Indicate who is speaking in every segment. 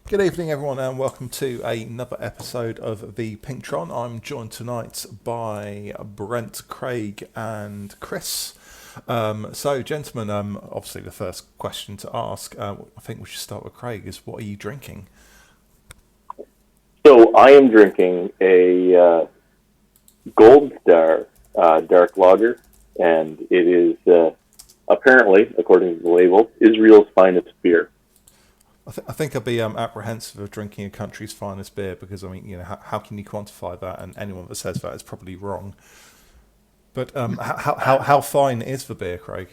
Speaker 1: Good evening, everyone, and welcome to another episode of the Pinktron. I'm joined tonight by Brent, Craig, and Chris. Gentlemen, obviously the first question to ask, I think we should start with Craig, is what are you drinking?
Speaker 2: So I am drinking a Gold Star dark lager, and it is apparently, according to the label, Israel's finest beer.
Speaker 1: I think I'd be apprehensive of drinking a country's finest beer because, I mean, how can you quantify that? And anyone that says that is probably wrong. But how fine is the beer, Craig?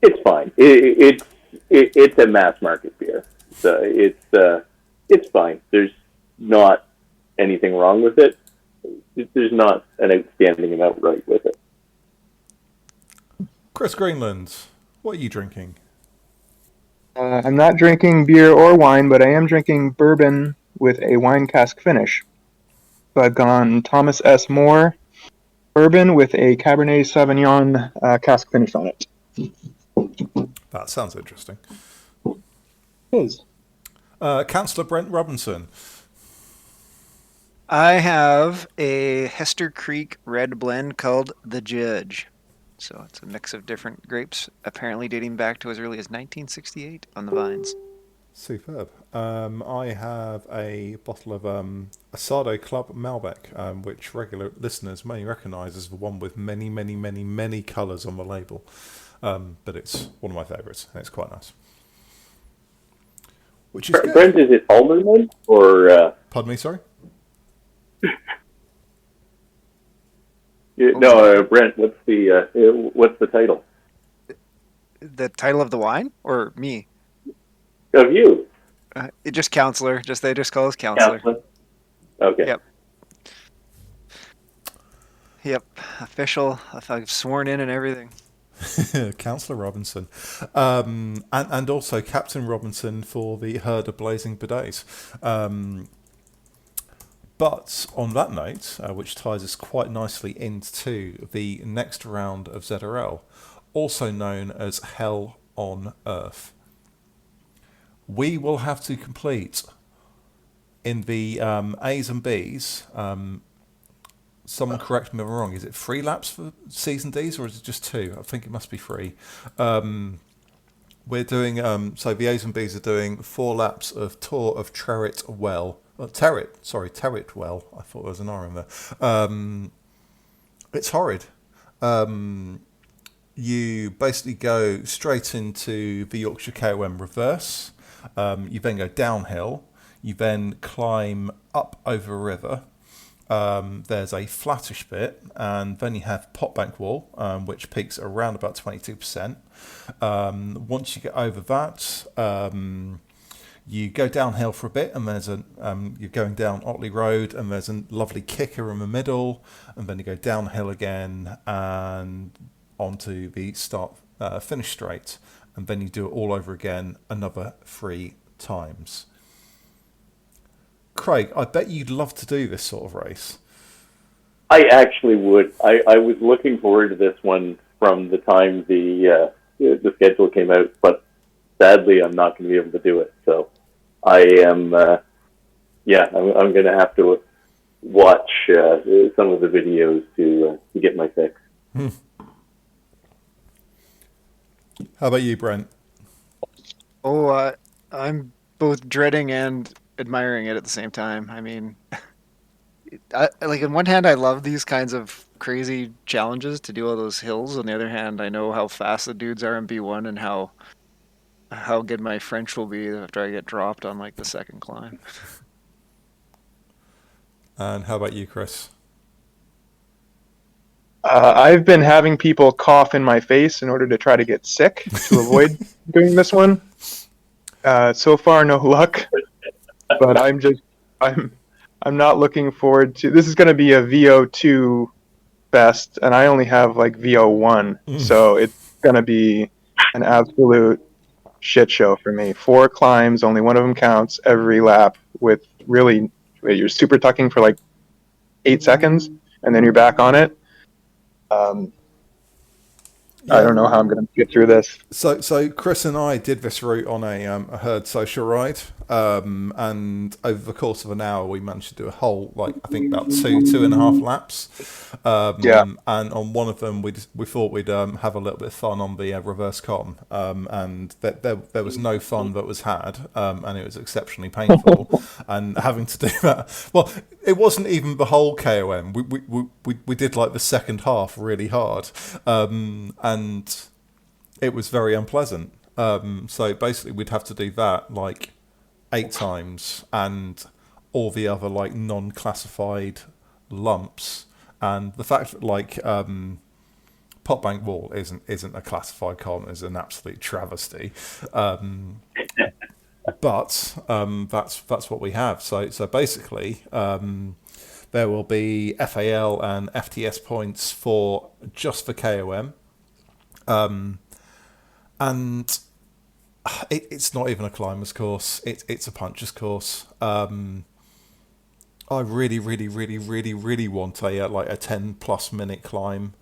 Speaker 2: It's fine. It's a mass market beer, so it's fine. There's not anything wrong with it. There's not an outstanding amount right with it.
Speaker 1: Chris Greenland, what are you drinking?
Speaker 3: I'm not drinking beer or wine, but I am drinking bourbon with a wine cask finish. So I've gone Thomas S. Moore bourbon with a Cabernet Sauvignon cask finish on it.
Speaker 1: That sounds interesting.
Speaker 3: It is.
Speaker 1: Councillor Brent Robinson.
Speaker 4: I have a Hester Creek red blend called The Judge. So it's a mix of different grapes, apparently dating back to as early as 1968 on the vines.
Speaker 1: Superb. I have a bottle of Asado Club Malbec, which regular listeners may recognise as the one with many, many, many, many colours on the label. But it's one of my favourites, and it's quite nice. Which is good.
Speaker 2: Brent, is it almond or?
Speaker 1: Pardon me, sorry?
Speaker 2: No, Brent. What's the title
Speaker 4: The title of the wine? Or me?
Speaker 2: of you?
Speaker 4: Just Counselor. They just call us Counselor.
Speaker 2: Okay.
Speaker 4: Yep. Yep. Official. I've sworn in and everything.
Speaker 1: Councillor Robinson. And also Captain Robinson for the herd of blazing bidets. But on that note, which ties us quite nicely into the next round of ZRL, also known as Hell on Earth, we will have to complete in the A's and B's. Someone correct me if I'm wrong. Is it 3 laps for C's and D's, or is it just 2? I think it must be 3. We're doing so the A's and B's are doing 4 laps of Tour of Territ Well. Territ Well. I thought there was an R in there. It's horrid. You basically go straight into the Yorkshire KOM reverse. You then go downhill. You then climb up over a river. There's a flattish bit, and then you have Potbank Wall, which peaks around about 22%. Once you get over that, you go downhill for a bit, and there's you're going down Otley Road, and there's a lovely kicker in the middle, and then you go downhill again and onto the start finish straight, and then you do it all over again another 3 times. Craig, I bet you'd love to do this sort of race.
Speaker 2: I actually would. I was looking forward to this one from the time the schedule came out, but sadly, I'm not going to be able to do it. So I am, I'm going to have to watch some of the videos to get my fix.
Speaker 1: How about you, Brent?
Speaker 4: Oh, I'm both dreading and admiring it at the same time. I mean, like on one hand, I love these kinds of crazy challenges to do all those hills. On the other hand, I know how fast the dudes are in B1 and how good my French will be after I get dropped on like the second climb.
Speaker 1: And how about you, Chris?
Speaker 3: I've been having people cough in my face in order to try to get sick to avoid doing this one. So far, no luck. But I'm not looking forward to. This is going to be a VO2 fest, and I only have like VO1, so it's going to be an absolute shit show for me. 4 climbs, only one of them counts every lap. With really, you're super tucking for like 8 seconds, and then you're back on it. I don't know how I'm going to get through this.
Speaker 1: So Chris and I did this route on a herd social ride, and over the course of an hour, we managed to do a whole, like, I think about 2.5 laps.
Speaker 3: Yeah.
Speaker 1: And on one of them, we thought we'd have a little bit of fun on the reverse con, and there was no fun that was had, and it was exceptionally painful. And having to do that, well, it wasn't even the whole KOM. We did like the second half really hard, and it was very unpleasant. So basically, we'd have to do that like 8 times, and all the other like non-classified lumps. And the fact that like Pot Bank Wall isn't a classified column is an absolute travesty. But that's what we have. So basically, there will be FAL and FTS points for just for KOM. And it's not even a climbers course. It's a punchers course. I really want a like a 10+ minute climb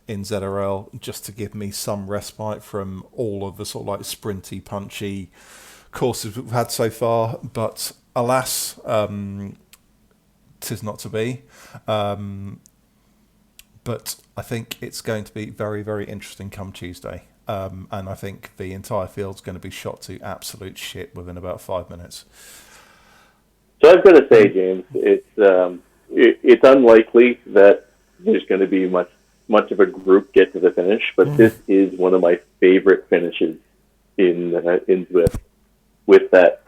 Speaker 1: in ZRL just to give me some respite from all of the sort of like sprinty, punchy courses we've had so far. But alas, 'tis not to be. But I think it's going to be very, very interesting come Tuesday. And I think the entire field's going to be shot to absolute shit within about 5 minutes.
Speaker 2: So I've got to say, James, it's unlikely that there's going to be much of a group get to the finish, but this is one of my favorite finishes in Zwift, with that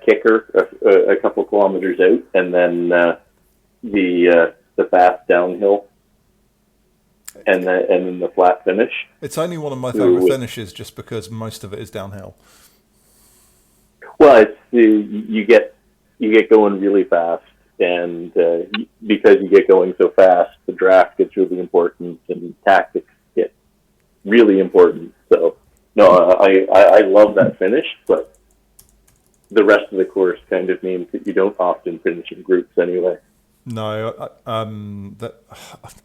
Speaker 2: kicker a couple kilometers out, and then the fast downhill. And then the flat finish.
Speaker 1: It's only one of my favourite finishes just because most of it is downhill.
Speaker 2: Well, you get going really fast, and because you get going so fast, the draft gets really important, and tactics get really important. So, no, I love that finish, but the rest of the course kind of means that you don't often finish in groups anyway.
Speaker 1: No, I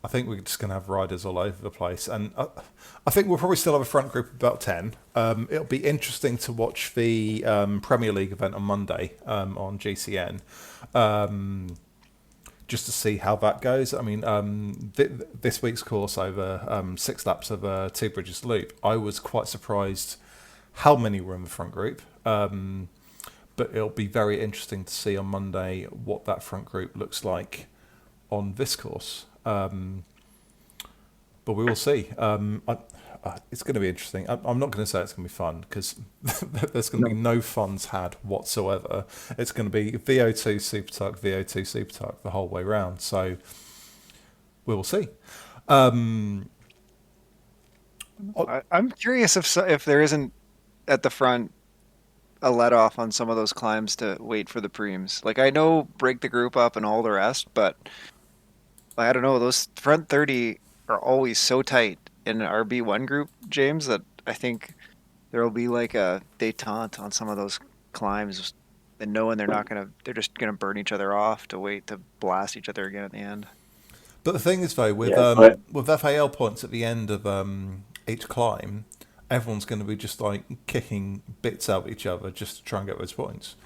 Speaker 1: think we're just going to have riders all over the place, and I think we'll probably still have a front group of about 10. It'll be interesting to watch the Premier League event on Monday on GCN, just to see how that goes. I mean, this week's course over 6 laps of Two Bridges Loop, I was quite surprised how many were in the front group. But it'll be very interesting to see on Monday what that front group looks like on this course. But we will see. It's going to be interesting. I'm not going to say it's going to be fun, because there's going to be no funds had whatsoever. It's going to be VO2 Super Tuck, VO2 Super Tuck the whole way round. So we will see.
Speaker 4: I'm curious if there isn't at the front a let off on some of those climbs to wait for the preems. Like, I know break the group up and all the rest, but I don't know, those front 30 are always so tight in an RB1 group, James, that I think there will be like a détente on some of those climbs, and knowing they're just gonna burn each other off to wait to blast each other again at the end.
Speaker 1: But the thing is, though, with FAL points at the end of each climb, everyone's going to be just like kicking bits out of each other just to try and get those points.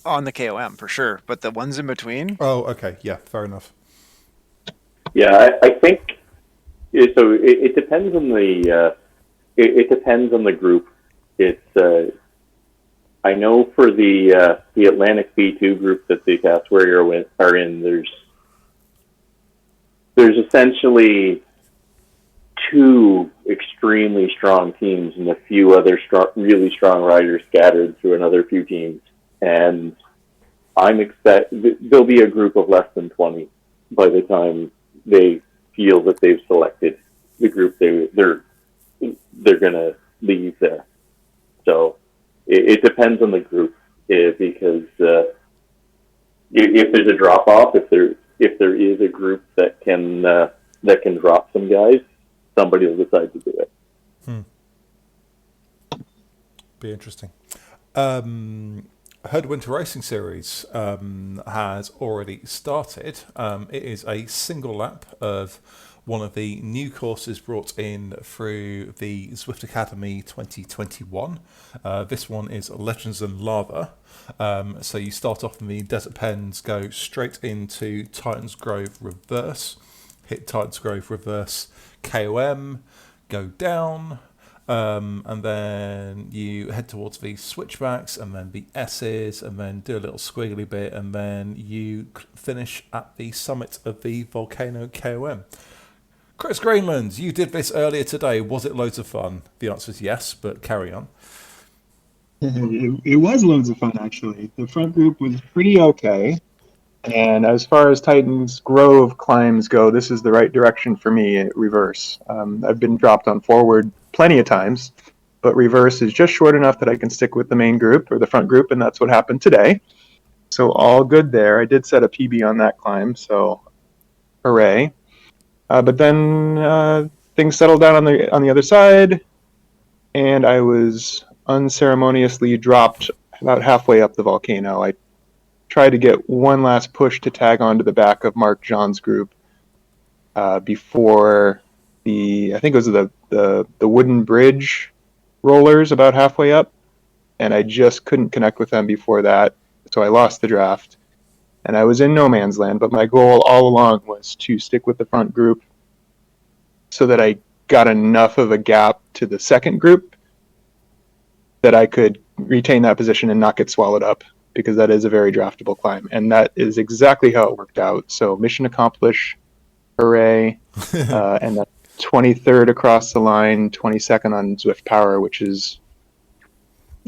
Speaker 4: On the KOM, for sure. But the ones in between?
Speaker 1: Oh, okay. Yeah, fair enough.
Speaker 2: Yeah, I think so. It depends on the it depends on the group. It's I know for the Atlantic B2 group that the Casswary are in, there's essentially 2 extremely strong teams and a few other really strong riders scattered through another few teams. And there'll be a group of less than 20 by the time they feel that they've selected the group they're going to leave there. So it depends on the group, because if there's a drop off, if there is a group that can drop some guys, somebody will decide to do it.
Speaker 1: Be interesting. Heard Winter Racing Series has already started. It is a single lap of one of the new courses brought in through the Zwift Academy 2021. This one is Legends and Lava. So you start off in the Desert Pens, go straight into Titans Grove Reverse, hit Titans Grove Reverse KOM, go down, and then you head towards the switchbacks and then the S's and then do a little squiggly bit and then you finish at the summit of the Volcano KOM. Chris Greenland, you did this earlier today. Was it loads of fun? The answer is yes, but carry on.
Speaker 3: It was loads of fun, actually. The front group was pretty okay. And as far as Titans Grove climbs go, this is the right direction for me at reverse. I've been dropped on forward plenty of times, but reverse is just short enough that I can stick with the main group or the front group, and that's what happened today. So all good there. I did set a PB on that climb, so hooray. But then things settled down on the other side, and I was unceremoniously dropped about halfway up the volcano. I tried to get one last push to tag onto the back of Mark John's group before I think it was the wooden bridge rollers about halfway up, and I just couldn't connect with them before that, so I lost the draft. And I was in no man's land, but my goal all along was to stick with the front group so that I got enough of a gap to the second group that I could retain that position and not get swallowed up, because that is a very draftable climb. And that is exactly how it worked out. So mission accomplished, hooray. And then 23rd across the line, 22nd on Zwift Power, which is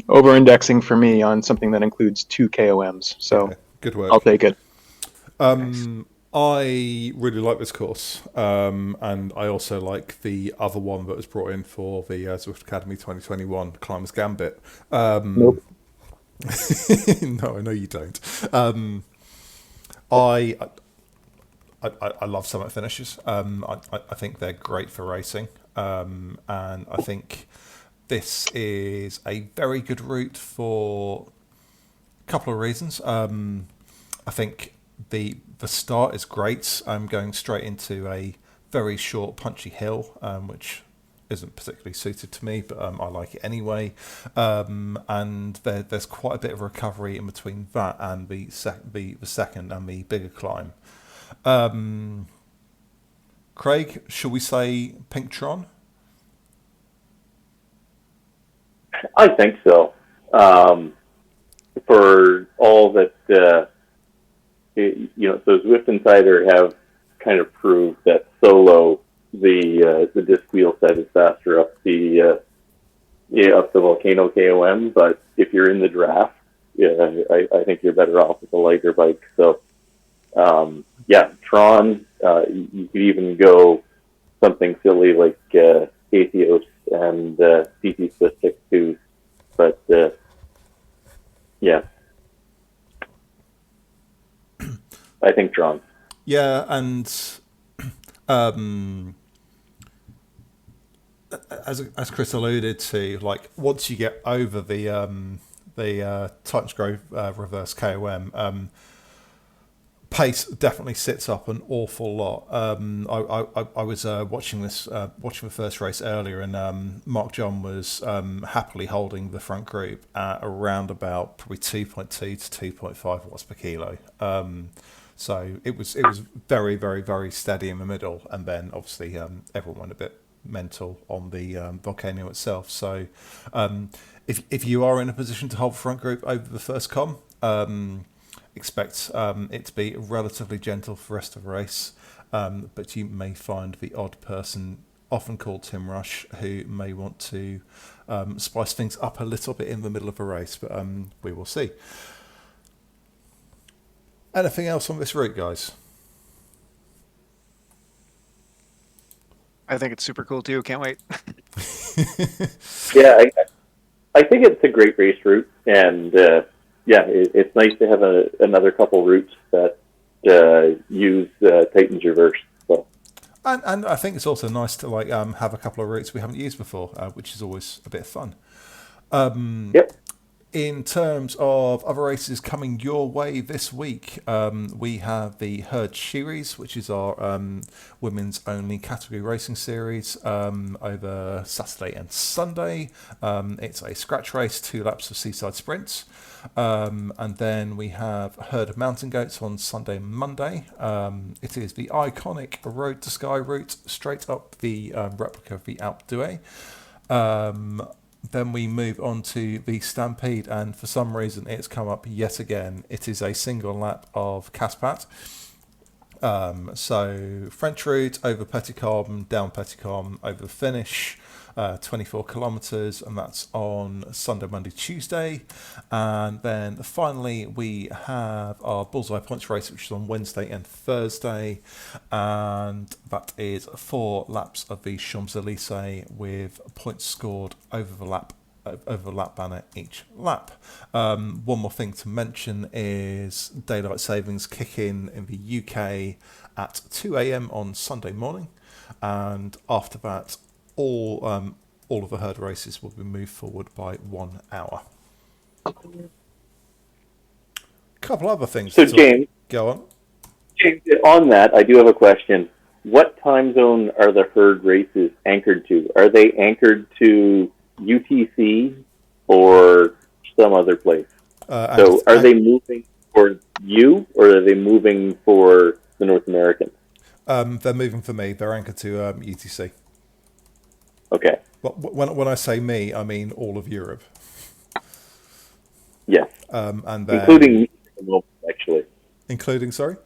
Speaker 3: over-indexing for me on something that includes 2 KOMs. So
Speaker 1: okay. Good work.
Speaker 3: I'll take it.
Speaker 1: I really like this course, and I also like the other one that was brought in for the Zwift Academy 2021, Climbers Gambit.
Speaker 3: Nope.
Speaker 1: No, I know you don't. I love summit finishes. I think they're great for racing, and I think this is a very good route for a couple of reasons. I think the start is great. I'm going straight into a very short, punchy hill, which isn't particularly suited to me, but I like it anyway. And there's quite a bit of recovery in between that and the second and the bigger climb. Craig, shall we say Pinktron?
Speaker 2: I think so. For all that, so Zwift Insider have kind of proved that solo the disc wheel set is faster up the Volcano KOM, but if you're in the draft, I think you're better off with a lighter bike. So Tron, you could even go something silly like Atheos and CT Swift 2, but I think Tron.
Speaker 1: Yeah, and as Chris alluded to, like once you get over the Titans Grove reverse KOM, pace definitely sits up an awful lot. I was watching the first race earlier, and Mark John was happily holding the front group at around about probably 2.2 to 2.5 watts per kilo. So it was very, very, very steady in the middle, and then obviously everyone went a bit mental on the volcano itself. So if you are in a position to hold front group over the first com, expect it to be relatively gentle for the rest of the race, but you may find the odd person, often called Tim Rush, who may want to spice things up a little bit in the middle of a race, but we will see. Anything else on this route, guys?
Speaker 4: I think it's super cool too. Can't wait.
Speaker 2: Yeah, I think it's a great race route, and it's nice to have another couple routes that use Titans Reverse. So.
Speaker 1: And I think it's also nice to have a couple of routes we haven't used before, which is always a bit of fun.
Speaker 2: Yep.
Speaker 1: In terms of other races coming your way this week, we have the Herd Series, which is our women's only category racing series over Saturday and Sunday. It's a scratch race, 2 laps of seaside sprints. And then we have Herd of Mountain Goats on Sunday and Monday. It is the iconic Road to Sky route, straight up the replica of the Alpe d'Huez. Then we move on to the Stampede, and for some reason it's come up yet again. It is a single lap of Caspat. So French route over Petitcombe, down Petitcombe, over the finish, 24 kilometres, and that's on Sunday, Monday, Tuesday. And then finally we have our Bullseye Points race, which is on Wednesday and Thursday, and that is 4 laps of the Champs-Élysées with points scored over the lap banner each lap. One more thing to mention is daylight savings kick in the UK at 2 a.m. on Sunday morning, and after that all of the herd races will be moved forward by 1 hour. Couple other things.
Speaker 2: So James,
Speaker 1: go on.
Speaker 2: James, on that, I do have a question. What time zone are the herd races anchored to? Are they anchored to UTC or some other place? So are they moving for you, or are they moving for the North Americans?
Speaker 1: They're moving for me. They're anchored to UTC.
Speaker 2: Okay.
Speaker 1: But when I say me, I mean all of Europe.
Speaker 2: Yes.
Speaker 1: And then,
Speaker 2: including me at the moment, actually.
Speaker 1: Including, sorry?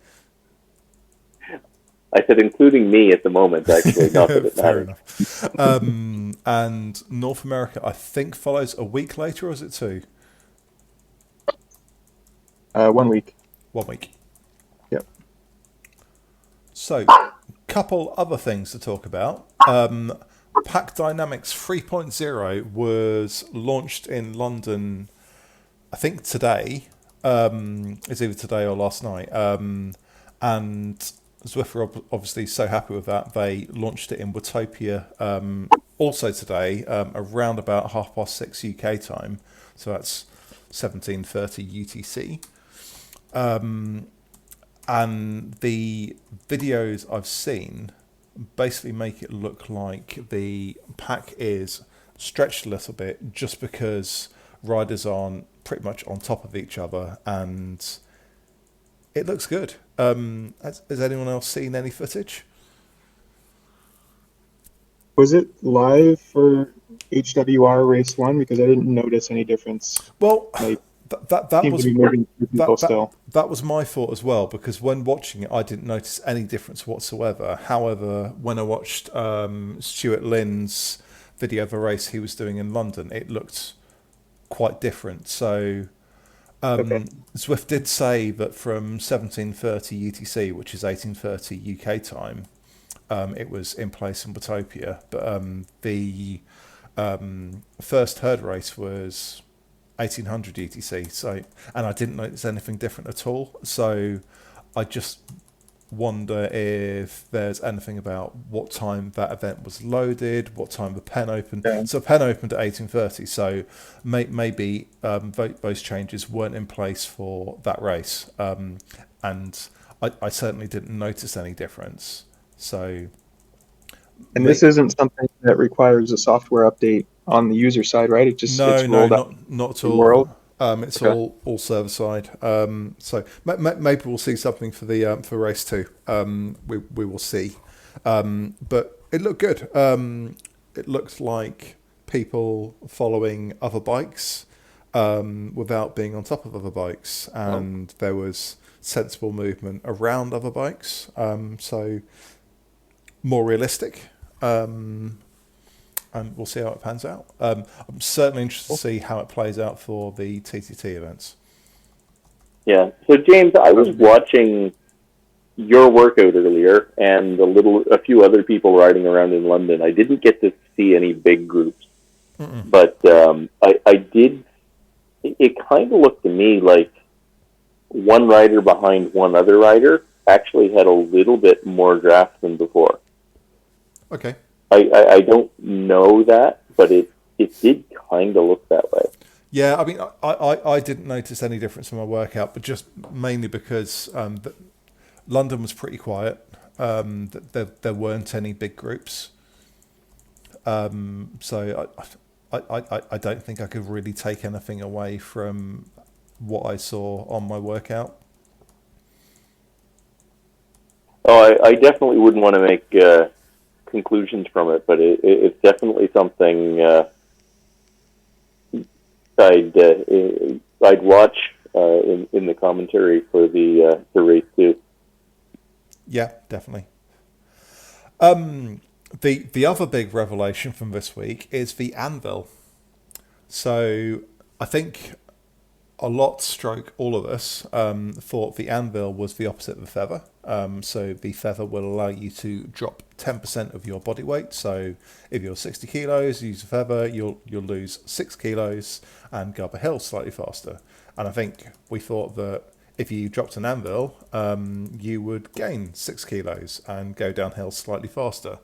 Speaker 2: I said including me at the moment, actually. Not that it
Speaker 1: Fair
Speaker 2: matters.
Speaker 1: enough. And North America, I think, follows a week later, or is it 2?
Speaker 3: 1 week.
Speaker 1: 1 week.
Speaker 3: Yep.
Speaker 1: So, couple other things to talk about. Pack Dynamics 3.0 was launched in London, I think today. It's either today or last night. And Zwift were obviously so happy with that, they launched it in Watopia also today, around about 6:30 UK time. So that's 17:30 UTC. And the videos I've seen basically make it look like the pack is stretched a little bit just because riders aren't pretty much on top of each other, and it looks good. Has anyone else seen any footage?
Speaker 3: Was it live for HWR Race 1? Because I didn't notice any difference.
Speaker 1: Well,
Speaker 3: Like,
Speaker 1: that was
Speaker 3: still.
Speaker 1: that was my thought as well, because when watching it I didn't notice any difference whatsoever. However, when I watched Stuart Lynn's video of a race he was doing in London, it looked quite different. So Zwift did say that from 17:30 UTC, which is 18:30 UK time, it was in place in Watopia, but the first herd race was 1800 UTC. So, and I didn't notice anything different at all. So, I just wonder if there's anything about what time that event was loaded, what time the pen opened. Yeah. So, pen opened at 18:30. So, maybe those changes weren't in place for that race, and I certainly didn't notice any difference. So,
Speaker 3: and this isn't something that requires a software update on the user side, right? It just
Speaker 1: not at all.
Speaker 3: World.
Speaker 1: It's all server side. So maybe we'll see something for the for race 2. We will see. But it looked good. It looked like people following other bikes without being on top of other bikes, and there was sensible movement around other bikes. So more realistic. And we'll see how it pans out. I'm certainly interested to see how it plays out for the TTT events.
Speaker 2: Yeah. So James, I was watching your workout earlier, and a few other people riding around in London. I didn't get to see any big groups, but I did. It kind of looked to me like one rider behind one other rider actually had a little bit more draft than before.
Speaker 1: Okay.
Speaker 2: I don't know that, but it did kind of look that way.
Speaker 1: Yeah, I mean, I didn't notice any difference in my workout, but just mainly because London was pretty quiet. There weren't any big groups. So I don't think I could really take anything away from what I saw on my workout.
Speaker 2: Oh, I definitely wouldn't want to make conclusions from it, but it's definitely something I'd watch in the commentary for the race too.
Speaker 1: Yeah, definitely. The other big revelation from this week is the anvil. So I think a lot, stroke all of us, thought the anvil was the opposite of the feather. So the feather will allow you to drop 10% of your body weight. So if you're 60 kilos, you use a feather, you'll lose 6 kilos and go up a hill slightly faster. And I think we thought that if you dropped an anvil, you would gain 6 kilos and go downhill slightly faster.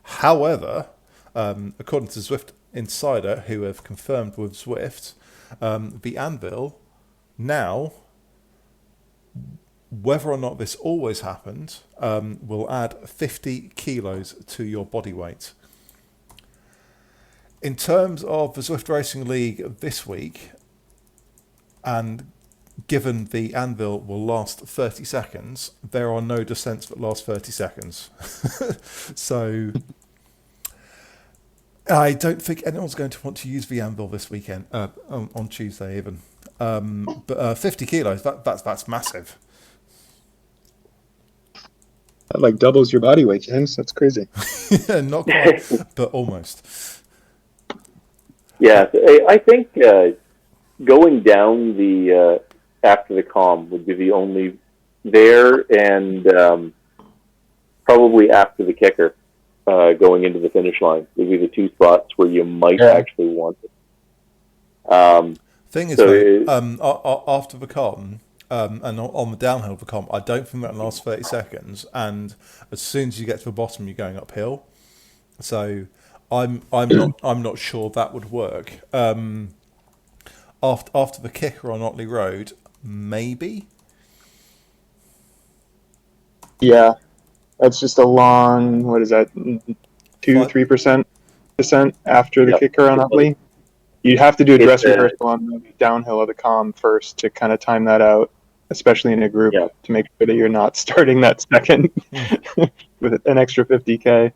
Speaker 1: However, according to Zwift Insider, who have confirmed with Zwift, the anvil now, whether or not this always happened, will add 50 kilos to your body weight. In terms of the Zwift Racing League this week, and given the anvil will last 30 seconds, there are no descents that last 30 seconds. So I don't think anyone's going to want to use the anvil this weekend, on Tuesday even. But 50 kilos, that's massive.
Speaker 3: That like doubles your body weight, James. That's crazy.
Speaker 1: Not quite, but almost.
Speaker 2: Yeah, I think going down the after the comm would be the only there, and probably after the kicker going into the finish line would be the two spots where you might actually want it.
Speaker 1: Thing is,
Speaker 2: So
Speaker 1: though, after the comm, and on the downhill of the comm, I don't think that lasts 30 seconds. And as soon as you get to the bottom, you're going uphill. So I'm not sure that would work. After the kicker on Otley Road, maybe.
Speaker 3: Yeah, that's just a long. What is that? 2-3% descent after the kicker on Utley. You have to do a dress rehearsal on the downhill of the comm first to kind of time that out, especially in a group, to make sure that you're not starting that second with an extra 50K.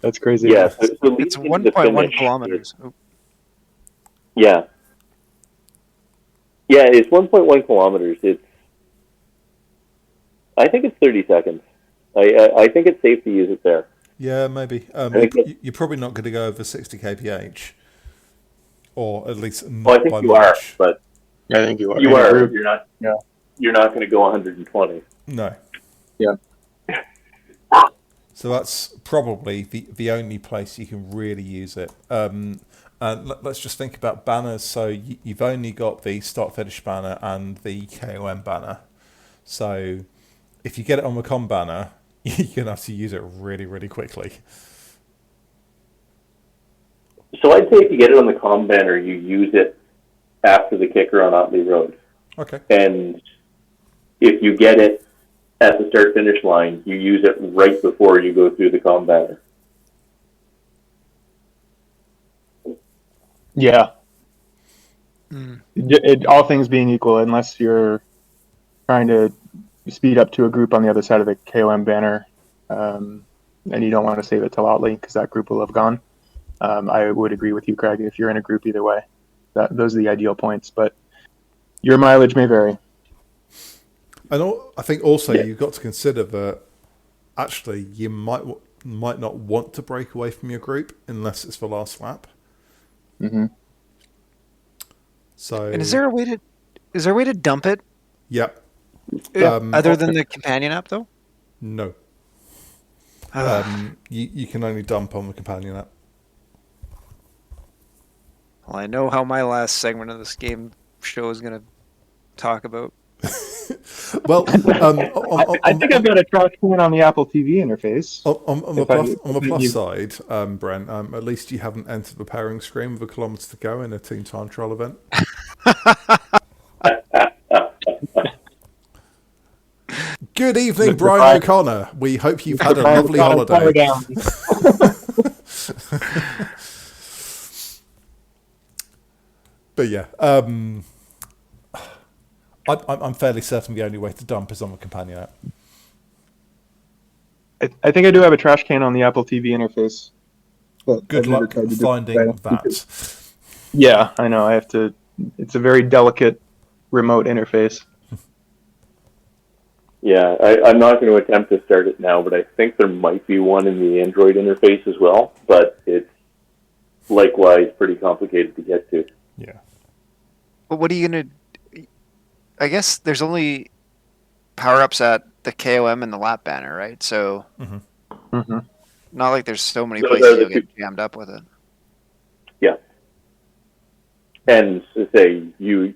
Speaker 3: That's crazy.
Speaker 2: Yeah, so
Speaker 4: it's 1.1 kilometers.
Speaker 2: Yeah. Yeah, it's 1.1 kilometers. I think it's 30 seconds. I think it's safe to use it there.
Speaker 1: Yeah, maybe. You're probably not going to go over 60 kph, or at least not
Speaker 2: I think
Speaker 1: by
Speaker 2: you
Speaker 1: much.
Speaker 2: are, but
Speaker 3: I think you are.
Speaker 2: You are. You're not. Yeah. You're not going to go 120.
Speaker 1: No.
Speaker 3: Yeah.
Speaker 1: So that's probably the only place you can really use it. And let's just think about banners. So you've only got the start-finish banner and the KOM banner. So if you get it on the com banner, you're going to have to use it really, really quickly.
Speaker 2: So I'd say if you get it on the com banner, you use it after the kicker on Otley Road.
Speaker 1: Okay.
Speaker 2: And if you get it at the start-finish line, you use it right before you go through the com banner.
Speaker 3: Yeah. All things being equal, unless you're trying to speed up to a group on the other side of the KOM banner, and you don't want to save it till Otley because that group will have gone. I would agree with you, Craig, if you're in a group either way. Those are the ideal points, but your mileage may vary.
Speaker 1: And I think also you've got to consider that actually you might not want to break away from your group unless it's the last lap.
Speaker 3: Mm-hmm.
Speaker 1: So,
Speaker 4: and is there a way to dump it?
Speaker 1: Yep.
Speaker 4: Other than the companion app, though?
Speaker 1: No. You can only dump on the companion app.
Speaker 4: Well, I know how my last segment of this game show is going to talk about.
Speaker 1: Well,
Speaker 3: I think I've got a trash can on the Apple TV interface.
Speaker 1: on the plus side, Brent, at least you haven't entered the pairing screen with a kilometre to go in a team time trial event. Good evening, Brian O'Connor. We hope you've had a lovely holiday. But yeah, I'm fairly certain the only way to dump is on the companion app.
Speaker 3: I think I do have a trash can on the Apple TV interface.
Speaker 1: Good luck finding that.
Speaker 3: Yeah, I know. I have to. It's a very delicate remote interface.
Speaker 2: Yeah, I'm not going to attempt to start it now, but I think there might be one in the Android interface as well, but it's likewise pretty complicated to get to.
Speaker 1: Yeah.
Speaker 4: But what are you going to... I guess there's only power-ups at the KOM and the lap banner, right? So not like there's so many places you'll get jammed up with it.
Speaker 2: Yeah. And to say, you'll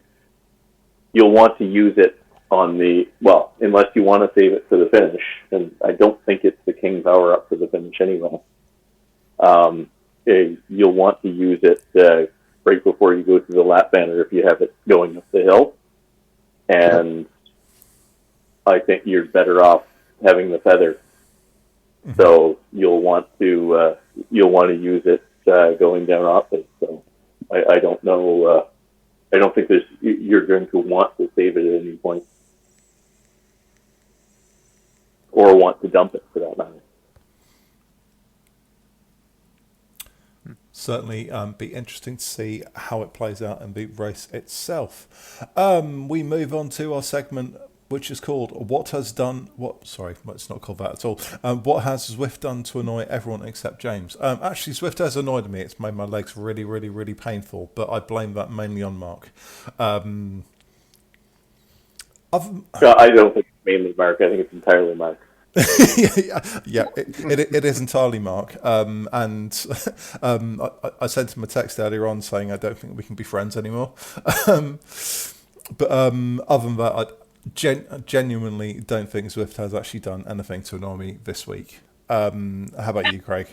Speaker 2: want to use it on the, well, unless you want to save it for the finish, and I don't think it's the king power up for the finish anyway. You'll want to use it right before you go through the lap banner if you have it going up the hill, and I think you're better off having the feather. So you'll want to use it going down off it. So I don't know. I don't think you're going to want to save it at any point. Or want to dump it, for that matter.
Speaker 1: Certainly be interesting to see how it plays out in the race itself. We move on to our segment, which is called "What Has Done." Sorry, it's not called that at all. What has Zwift done to annoy everyone except James? Actually, Zwift has annoyed me. It's made my legs really, really, really painful. But I blame that mainly on Mark.
Speaker 2: I don't think it's mainly Mark. I think it's entirely Mark.
Speaker 1: It is entirely Mark. And I sent him a text earlier on saying I don't think we can be friends anymore. But other than that, I genuinely don't think Zwift has actually done anything to annoy me this week. How about you, Craig?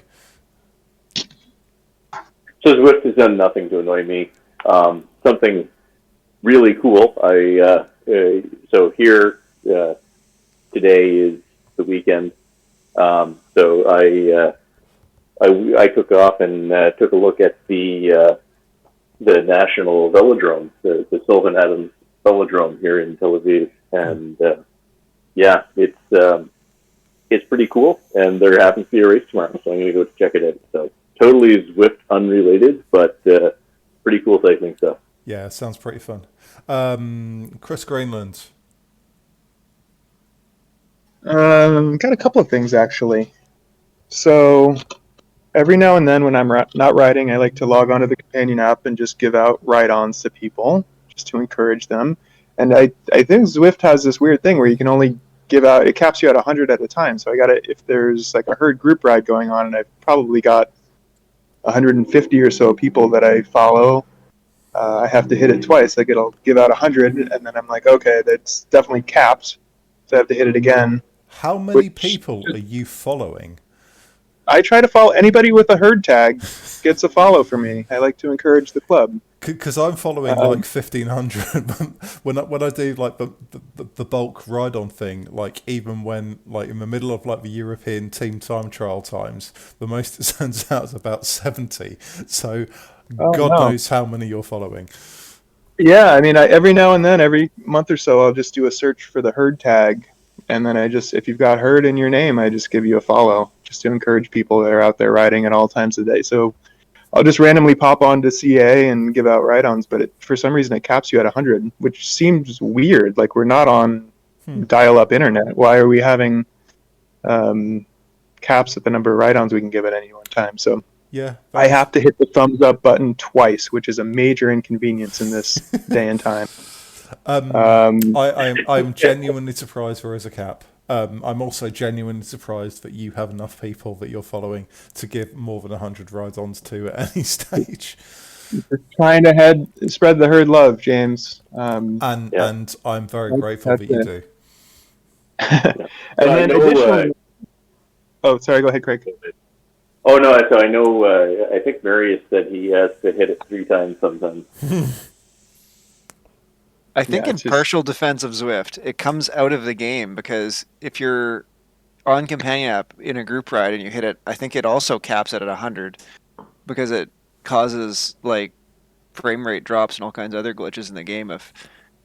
Speaker 2: So Zwift has done nothing to annoy me. Something really cool. So here today is the weekend. So I took off and took a look at the national velodrome, the Sylvan Adams velodrome here in Tel Aviv, and it's pretty cool. And there happens to be a race tomorrow, so I'm going to go check it out. So totally Zwift unrelated, but pretty cool cycling stuff.
Speaker 1: Yeah, sounds pretty fun. Chris Greenland.
Speaker 3: Got a couple of things actually. So every now and then when I'm not riding, I like to log onto the companion app and just give out ride-ons to people just to encourage them. And I think Zwift has this weird thing where you can only give out, it caps you at 100 at a time. So if there's like a herd group ride going on, and I've probably got 150 or so people that I follow, I have to hit it twice. Like it'll give out 100, and then I'm like, okay, that's definitely capped. So I have to hit it again.
Speaker 1: How many people are you following?
Speaker 3: I try to follow anybody with a herd tag gets a follow for me. I like to encourage the club.
Speaker 1: Because I'm following like 1,500. when I do like the bulk ride on thing, like even when like in the middle of like the European team time trial times, the most it sends out is about 70. So God knows how many you're following.
Speaker 3: Yeah, I mean, every now and then, every month or so, I'll just do a search for the herd tag, and then if you've got herd in your name, I just give you a follow, just to encourage people that are out there riding at all times of the day. So I'll just randomly pop on to CA and give out ride-ons, but for some reason it caps you at 100, which seems weird. Like we're not on dial-up internet. Why are we having caps at the number of ride-ons we can give at any one time? So.
Speaker 1: Yeah,
Speaker 3: I have to hit the thumbs up button twice, which is a major inconvenience in this day and time.
Speaker 1: I'm genuinely surprised there is a cap. I'm also genuinely surprised that you have enough people that you're following to give more than 100 ride-ons to at any stage.
Speaker 3: We're trying to spread the herd love, James.
Speaker 1: And I'm very grateful that you do.
Speaker 3: And
Speaker 2: So I
Speaker 3: then
Speaker 2: know.
Speaker 3: additionally, oh, sorry, go ahead, Craig.
Speaker 2: Oh no! So I know. I think Marius said he has to hit it 3 times sometimes.
Speaker 4: I think
Speaker 3: Yeah,
Speaker 4: in
Speaker 3: it's just
Speaker 4: partial defense of Zwift, it comes out of the game because if you're on companion app in a group ride and you hit it, I think it also caps it at 100 because it causes like frame rate drops and all kinds of other glitches in the game if,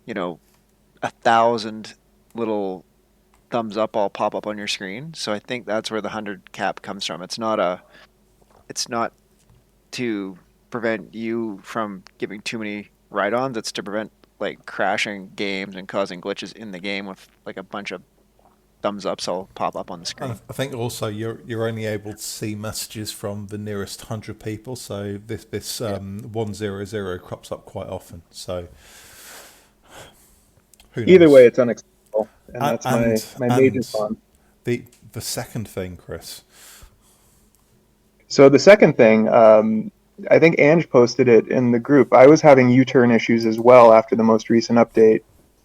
Speaker 4: you know, 1,000 little thumbs up all pop up on your screen. So I think that's where the 100 cap comes from. It's not to prevent you from giving too many ride-ons. It's to prevent like crashing games and causing glitches in the game with like a bunch of thumbs ups all pop up on the
Speaker 1: And
Speaker 4: screen.
Speaker 1: I think also you're only able to see messages from the nearest 100 people, so this 100 crops up quite often. So who
Speaker 3: either way,
Speaker 1: knows?
Speaker 3: it's unacceptable, and that's my major
Speaker 1: And
Speaker 3: con.
Speaker 1: the second thing, Chris.
Speaker 3: So the second thing, I think Ange posted it in the group. I was having U-turn issues as well after the most recent update,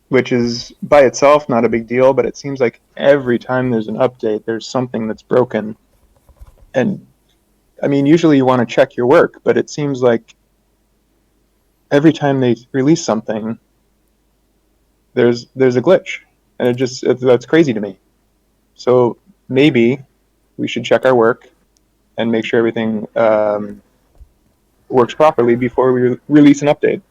Speaker 3: which is by itself not a big deal, but it seems like every time there's an update, there's something that's broken. And I mean, usually you want to check your work, but it seems like every time they release something, there's a glitch, and that's crazy to me. So maybe we should check our work and make sure everything works properly before we release an update.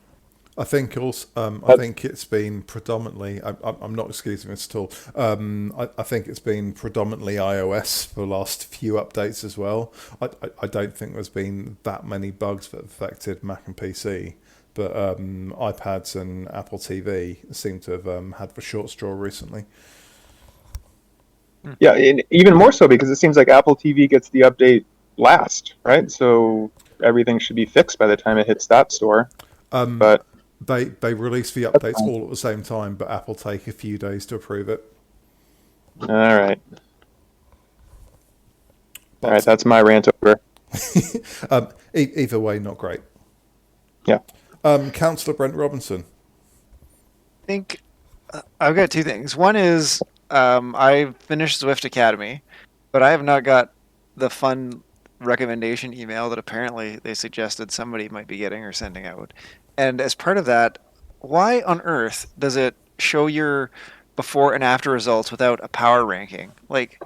Speaker 1: I think also, I
Speaker 3: That's,
Speaker 1: think it's been predominantly. I'm not excusing this at all. I think it's been predominantly iOS for the last few updates as well. I don't think there's been that many bugs that affected Mac and PC, but iPads and Apple TV seem to have had the short straw recently.
Speaker 3: yeah, and even more so because it seems like Apple TV gets the update last, right? So everything should be fixed by the time it hits that store. But
Speaker 1: They release the
Speaker 3: that's
Speaker 1: updates
Speaker 3: fine.
Speaker 1: all at the same time, but Apple take a few days to approve it.
Speaker 3: All right,
Speaker 1: But
Speaker 3: that's my rant over.
Speaker 1: either way, not great.
Speaker 3: Yeah.
Speaker 1: Councillor Brent Robinson.
Speaker 4: I think I've got two things. One is I finished Zwift Academy, but I have not got the fun recommendation email that apparently they suggested somebody might be getting or sending out. And as part of that, why on earth does it show your before and after results without a power ranking? Like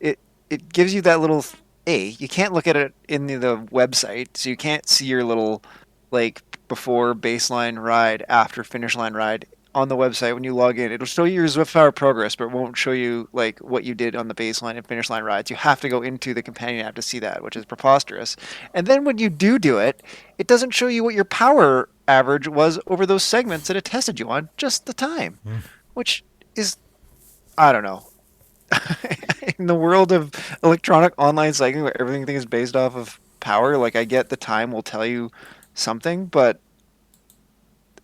Speaker 4: it gives you that little you can't look at it in the website, so you can't see your little like before baseline ride, after finish line ride on the website when you log in. It'll show you your Zwift Power progress, but it won't show you like what you did on the baseline and finish line rides. You have to go into the companion app to see that, which is preposterous. And then when you do it, it doesn't show you what your power average was over those segments that it tested you on, just the time, which is I don't know. In the world of electronic online cycling where everything is based off of power, like I get the time will tell you something, but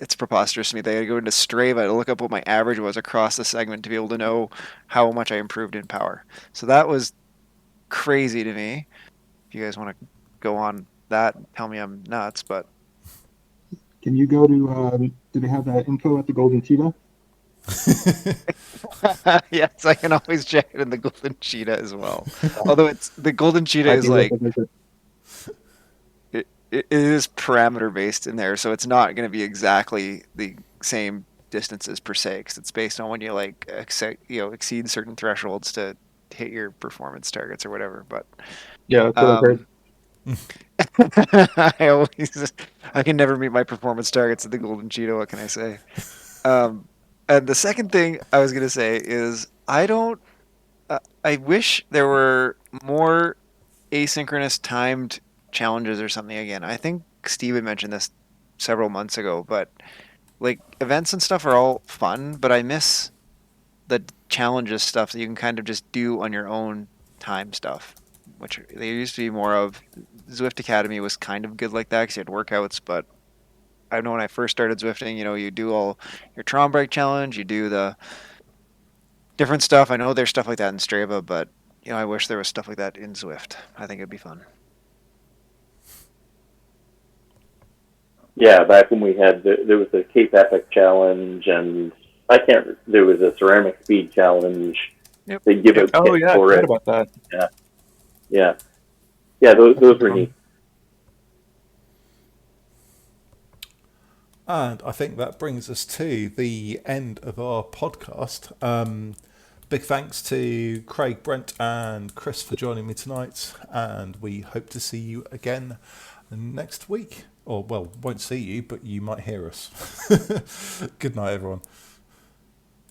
Speaker 4: it's preposterous to me. They had to go into Strava to look up what my average was across the segment to be able to know how much I improved in power. So that was crazy to me. If you guys want to go on that, tell me I'm nuts, but
Speaker 3: Can you go to? Do they have that info at the Golden Cheetah?
Speaker 4: yes, I can always check it in the Golden Cheetah as well. Although it's the Golden Cheetah
Speaker 3: Might
Speaker 4: is
Speaker 3: be worth
Speaker 4: like
Speaker 3: a visit.
Speaker 4: it is parameter based in there, so it's not going to be exactly the same distances per se, because it's based on when you like exceed certain thresholds to hit your performance targets or whatever. But
Speaker 3: Yeah, that's what I've heard.
Speaker 4: I can never meet my performance targets at the Golden Cheetah. What can I say? And the second thing I was going to say is I don't. I wish there were more asynchronous timed challenges or something again. I think Steve had mentioned this several months ago, but like events and stuff are all fun, but I miss the challenges stuff that you can kind of just do on your own time stuff, which there used to be more of. Zwift Academy was kind of good like that because you had workouts, but I know when I first started Zwifting, you do all your Tron Break challenge, you do the different stuff. I know there's stuff like that in Strava, but I wish there was stuff like that in Zwift. I think it'd be fun.
Speaker 2: Yeah, back when we had there was the Cape Epic Challenge, and I can't. There was a ceramic speed challenge.
Speaker 4: Yep.
Speaker 2: They give out
Speaker 3: Oh
Speaker 2: kits
Speaker 3: yeah, I
Speaker 2: for
Speaker 3: forgot
Speaker 2: it.
Speaker 3: about that.
Speaker 2: Yeah. Those were neat.
Speaker 1: And I think that brings us to the end of our podcast. Big thanks to Craig, Brent, and Chris for joining me tonight. And we hope to see you again next week. Or, well, won't see you, but you might hear us. Good night, everyone.